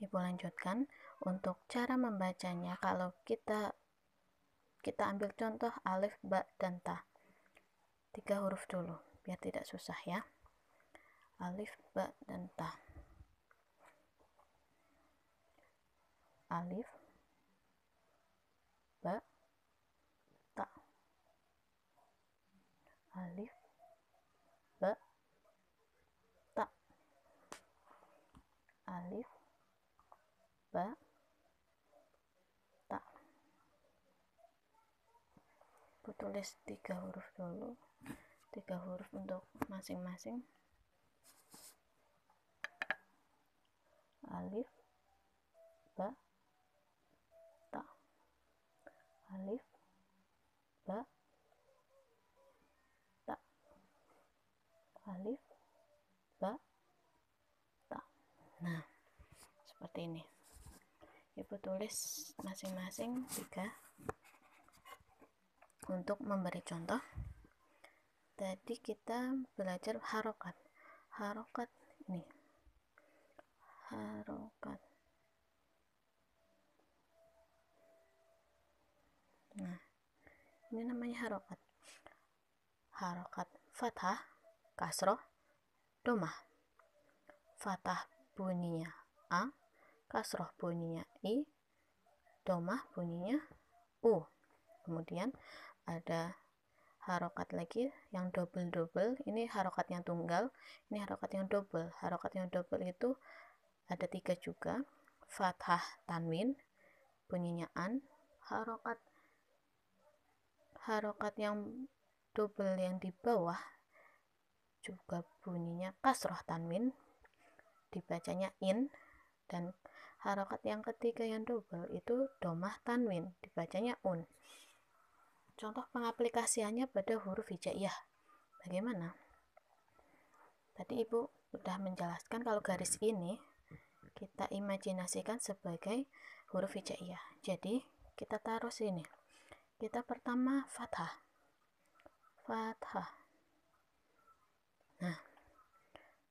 Ibu lanjutkan. Untuk cara membacanya, kalau kita ambil contoh alif, ba, dan ta. 3 huruf dulu, biar tidak susah ya. Alif, ba, dan ta. Alif, ba, ta. Alif, ba, ta. Alif, ba, ta. Aku tulis 3 huruf dulu, 3 huruf untuk masing-masing. Alif, ba, ta. Alif, ba, ta. Alif, ba, ta. Nah, seperti ini. Ibu tulis masing-masing 3 untuk memberi contoh. Tadi kita belajar harokat. Harokat ini. Harokat. Nah, ini namanya harokat. Harokat fathah, kasroh, domah. Fathah bunyinya A, kasroh bunyinya I, domah bunyinya U. Kemudian ada harokat lagi yang double. Ini harokat yang tunggal, ini harokat yang double. Harokat yang double itu ada 3 juga. Fathah tanwin bunyinya an. Harokat yang double yang di bawah juga bunyinya kasroh tanwin, dibacanya in. Dan harokat yang ketiga yang double itu domah tanwin, dibacanya un. Contoh pengaplikasiannya pada huruf hijaiyah. Bagaimana? Tadi Ibu sudah menjelaskan kalau garis ini kita imajinasikan sebagai huruf hijaiyah. Jadi kita taruh sini. Kita pertama fathah. Fathah. Nah,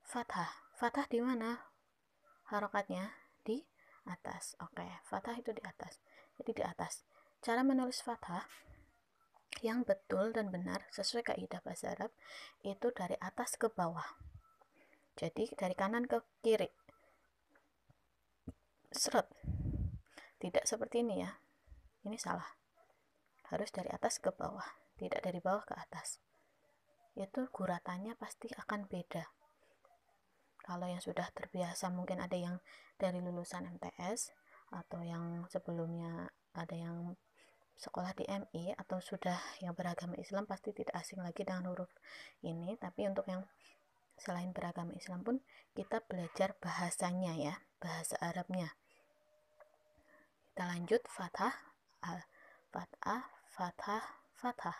fathah. Fathah di mana? Harokatnya di atas. Oke, fathah itu di atas. Jadi di atas. Cara menulis fathah yang betul dan benar sesuai kaidah bahasa Arab itu dari atas ke bawah. Jadi dari kanan ke kiri. Seret. Tidak seperti ini ya. Ini salah. Harus dari atas ke bawah, tidak dari bawah ke atas. Itu guratannya pasti akan beda. Kalau yang sudah terbiasa, mungkin ada yang dari lulusan MTS atau yang sebelumnya ada yang sekolah di MI atau sudah yang beragama Islam, pasti tidak asing lagi dengan huruf ini. Tapi untuk yang selain beragama Islam pun kita belajar bahasanya ya, bahasa Arabnya. Kita lanjut fathah, fathah, fathah, fathah.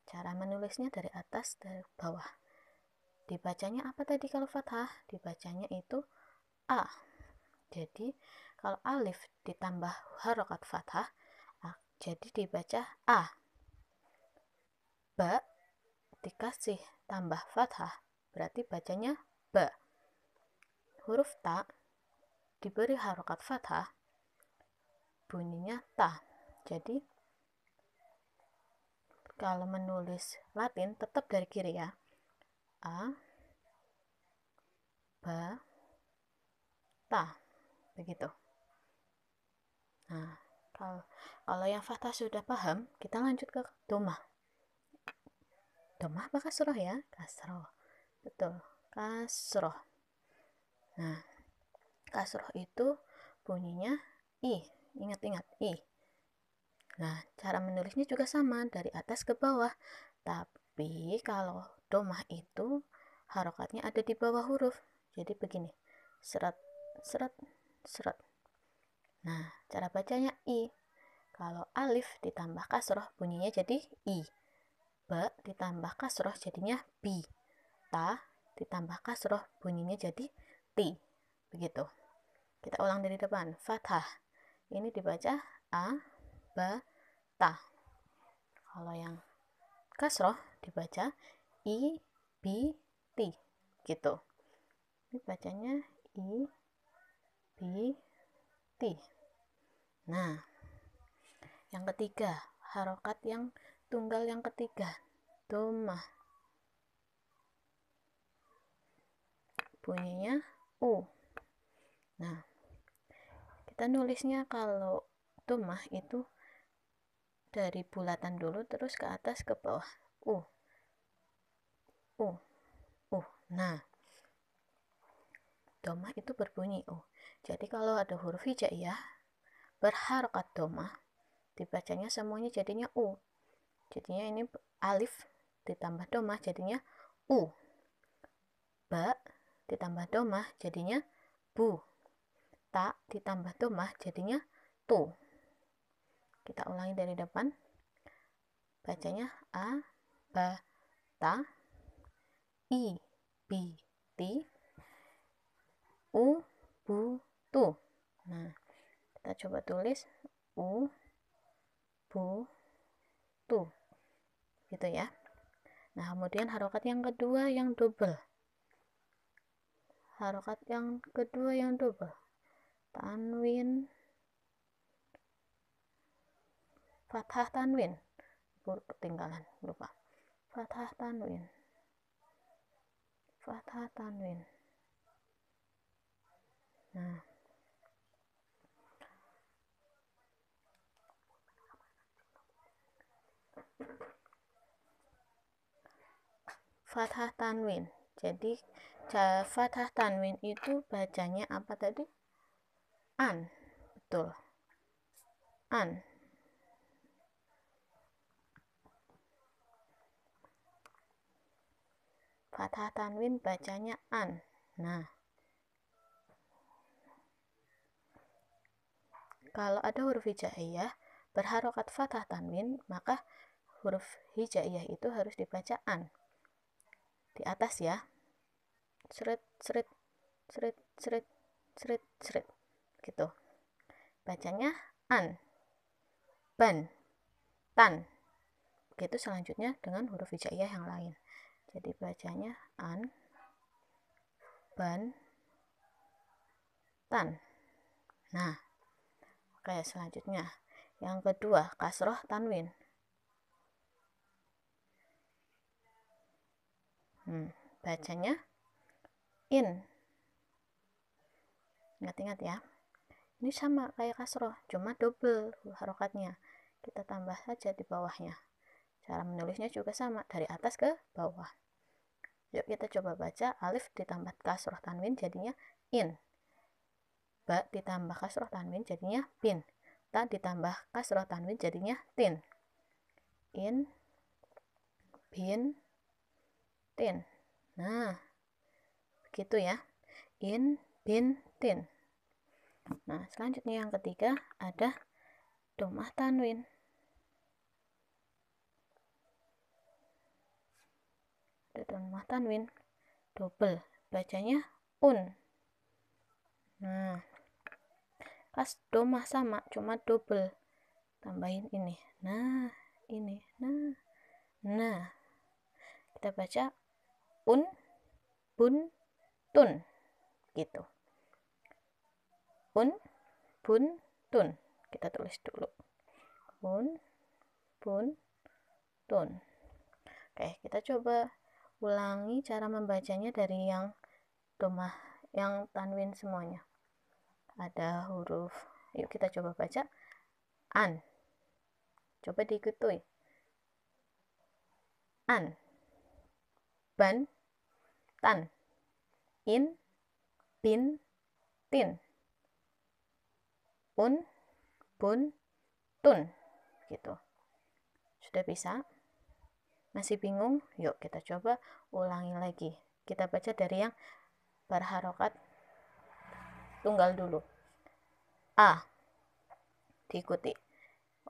Cara menulisnya dari atas dari bawah. Dibacanya apa tadi kalau fathah? Dibacanya itu A. Jadi kalau alif ditambah harokat fathah, jadi dibaca A. Ba dikasih tambah fathah, berarti bacanya ba. Huruf ta diberi harokat fathah, bunyinya ta. Jadi kalau menulis Latin tetap dari kiri ya. A, ba, ta. Begitu. Nah, kalau yang fathah sudah paham, kita lanjut ke domah. Domah apa kasroh ya? Kasroh. Betul, kasroh. Nah, kasroh itu bunyinya I. Ingat-ingat, I. Nah, cara menulisnya juga sama, dari atas ke bawah. Tapi kalau domah itu harokatnya ada di bawah huruf. Jadi begini, seret, seret, seret. Nah, cara bacanya I. Kalau alif ditambah kasroh bunyinya jadi I. Ba ditambah kasroh jadinya bi. Ta ditambah kasroh bunyinya jadi ti. Begitu. Kita ulang dari depan. Fathah. Ini dibaca A, ba, ta. Kalau yang kasroh dibaca I, bi, ti. Gitu. Ini bacanya I, bi, ti. Nah, yang ketiga, harokat yang tunggal yang ketiga, domah. Bunyinya u. Nah, kita nulisnya kalau domah itu dari bulatan dulu terus ke atas ke bawah. U. Nah, domah itu berbunyi u. Jadi kalau ada huruf hijaiyah berharokat domah, dibacanya semuanya jadinya u. Jadinya ini alif ditambah domah jadinya u. Ba ditambah domah jadinya bu. Ta ditambah domah jadinya tu. Kita ulangi dari depan. Bacanya a, ba, ta, i, bi, ti, u, bu, tu. Nah, kita coba tulis u, bu, tu. Gitu ya. Nah, kemudian harokat yang kedua yang double. Harokat yang kedua yang double. Tanwin, fathah tanwin. Ketinggalan, lupa. Fathah tanwin. Fathah tanwin. Nah, fathah tanwin. Jadi fathah tanwin itu bacanya apa tadi? An. Betul. An. Fathah tanwin bacanya an. Nah, kalau ada huruf hijaiyah berharokat fathah tanwin, maka huruf hijaiyah itu harus dibaca an. Di atas ya. Seret, seret, seret, seret, seret, seret. Gitu. Bacanya an. Ban. Tan. Begitu selanjutnya dengan huruf hijaiyah yang lain. Jadi bacanya an, ban, tan. Nah, oke, selanjutnya yang kedua, kasroh tanwin. Bacanya in. Ingat-ingat ya. Ini sama kayak kasroh, cuma double harokatnya. Kita tambah saja di bawahnya. Cara menulisnya juga sama, dari atas ke bawah. Yuk kita coba baca. Alif ditambah kasroh tanwin jadinya in. Ba ditambah kasroh tanwin jadinya bin. Ta ditambah kasroh tanwin jadinya tin. In, bin, tin. Nah, begitu ya. In, bin, tin. Nah, selanjutnya yang ketiga ada domah tanwin. Ada domah tanwin double, bacanya un. Nah, pas domah sama, cuma double, tambahin ini. Nah, ini. Nah, kita baca un, bun, tun. Gitu. Un, bun, tun. Kita tulis dulu. Un, bun, tun. Oke, kita coba ulangi cara membacanya dari yang domah, yang tanwin semuanya. Ada huruf, yuk kita coba baca an. Coba diikuti. An, ban, tan, in, bin, tin, un, bun, tun. Gitu. Sudah bisa? Masih bingung? Yuk kita coba ulangi lagi. Kita baca dari yang berharokat tunggal dulu. A. Diikuti.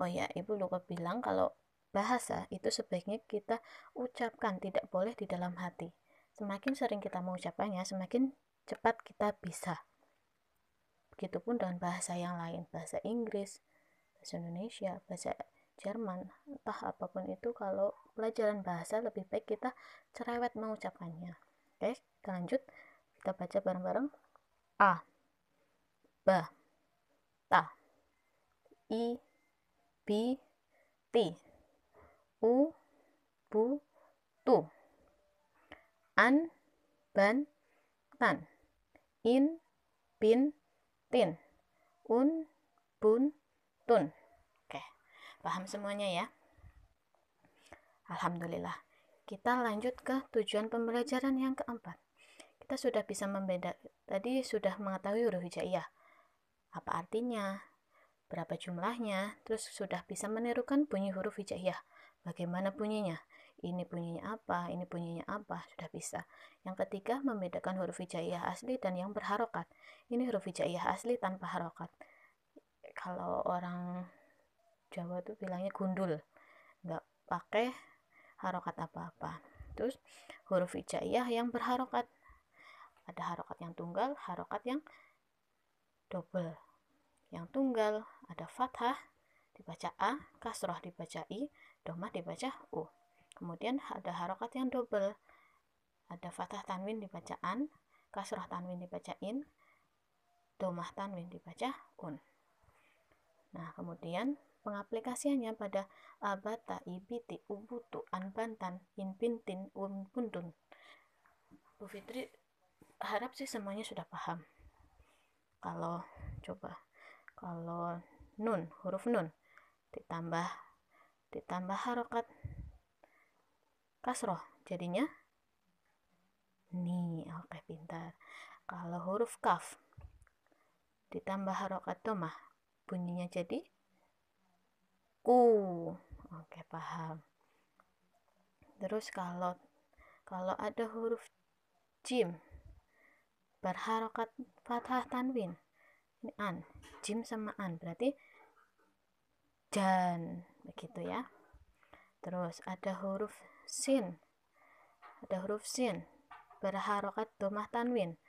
Oh ya, Ibu lupa bilang kalau bahasa itu sebaiknya kita ucapkan, tidak boleh di dalam hati. Semakin sering kita mengucapkannya, semakin cepat kita bisa. Begitupun dengan bahasa yang lain, bahasa Inggris, bahasa Indonesia, bahasa Jerman, entah apapun itu, kalau pelajaran bahasa lebih baik kita cerewet mengucapkannya. Oke, kita lanjut. Kita baca bareng-bareng. A, ba, ta, i, bi, ti, u, bu, tu, an, ban, tan, in, bin, tin, un, bun, tun. Oke, paham semuanya ya? Alhamdulillah. Kita lanjut ke tujuan pembelajaran yang keempat. Kita sudah bisa membedakan, tadi sudah mengetahui huruf hijaiyah. Apa artinya? Berapa jumlahnya? Terus sudah bisa menirukan bunyi huruf hijaiyah. Bagaimana bunyinya? Ini bunyinya apa? Ini bunyinya apa? Sudah bisa. Yang ketiga, membedakan huruf hijaiyah asli dan yang berharokat. Ini huruf hijaiyah asli tanpa harokat. Kalau orang Jawa tuh bilangnya gundul, nggak pakai harokat apa-apa. Terus huruf hijaiyah yang berharokat, ada harokat yang tunggal, harokat yang double. Yang tunggal ada fathah dibaca a, kasroh dibaca i, domah dibaca u. Kemudian ada harokat yang double, ada fathah tanwin dibaca an, kasroh tanwin dibaca in, domah tanwin dibaca un. Nah, kemudian pengaplikasiannya pada abata, ibiti, ubutu, anbantan, inbintin, unbuntun. Bu Fitri harap sih semuanya sudah paham. Kalau nun, huruf nun ditambah harokat kasroh jadinya ni. Oke, pintar. Kalau huruf kaf ditambah harokat domah bunyinya jadi ku. Oke, paham. Terus kalau ada huruf jim berharokat fathah tanwin, ini an, jim sama an berarti jan, begitu ya. Terus ada huruf sin berharokat domah tanwin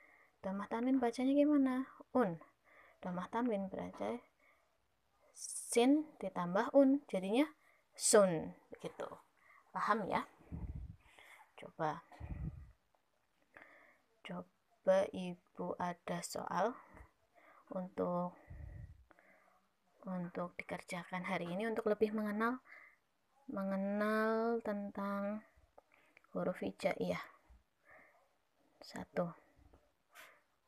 bacanya gimana? Un. Domah tanwin baca sin ditambah un jadinya sun, begitu. Paham ya? Coba Ibu ada soal untuk dikerjakan hari ini untuk lebih mengenal tentang huruf hijaiyah. 1.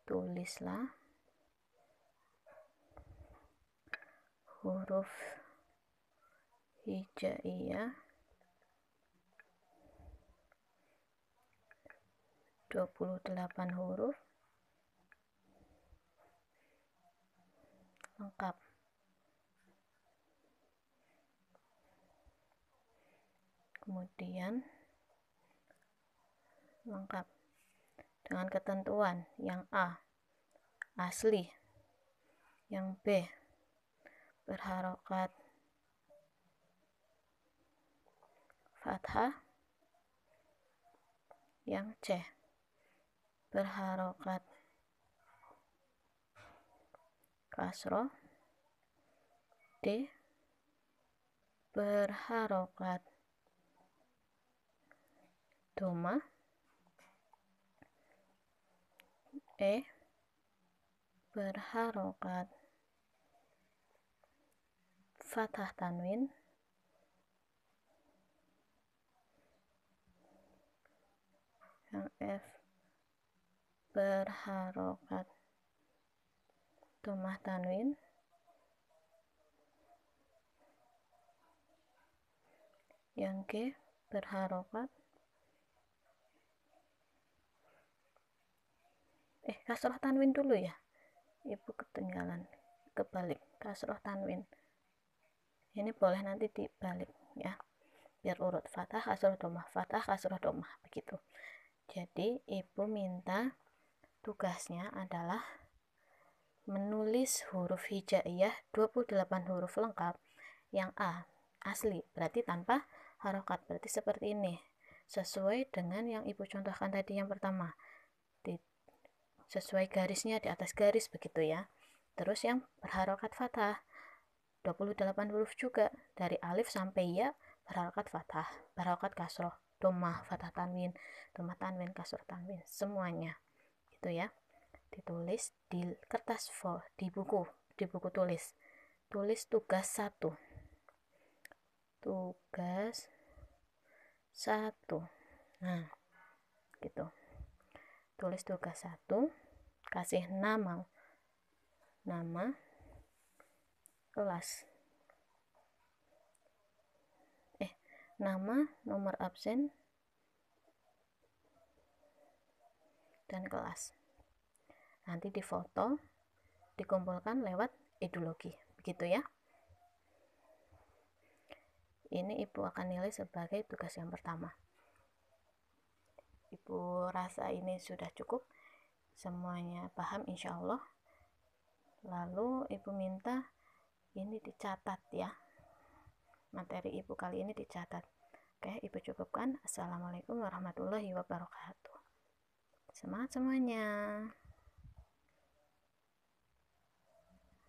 Tulislah huruf hijaiyah 28 huruf lengkap. Kemudian lengkap dengan ketentuan yang A asli, yang B berharokat fathah, yang C berharokat kasroh, D berharokat domah, E berharokat fathah tanwin, yang F berharokat domah tanwin, yang G berharokat kasroh tanwin dulu ya, Ibu ketinggalan, kebalik, kasroh tanwin ini boleh nanti dibalik ya, biar urut fathah kasroh domah begitu. Jadi Ibu minta tugasnya adalah menulis huruf hijaiyah 28 huruf lengkap, yang A asli berarti tanpa harokat, berarti seperti ini, sesuai dengan yang Ibu contohkan tadi yang pertama, sesuai garisnya di atas garis begitu ya. Terus yang berharokat fathah 28 huruf juga, dari alif sampai ya berharokat fathah, berharokat kasroh, domah, fathah tanwin, domah tanwin, kasroh tanwin, semuanya gitu ya. Ditulis di kertas di buku di buku tulis tugas 1. Nah gitu, tulis tugas 1, kasih nama kelas, nama, nomor absen, dan kelas. Nanti difoto, dikumpulkan lewat Edulogi, begitu ya. Ini Ibu akan nilai sebagai tugas yang pertama. Ibu rasa ini sudah cukup, semuanya paham insya Allah. Lalu Ibu minta ini dicatat ya, materi Ibu kali ini dicatat. Oke, Ibu cukupkan. Assalamualaikum warahmatullahi wabarakatuh. Semangat semuanya.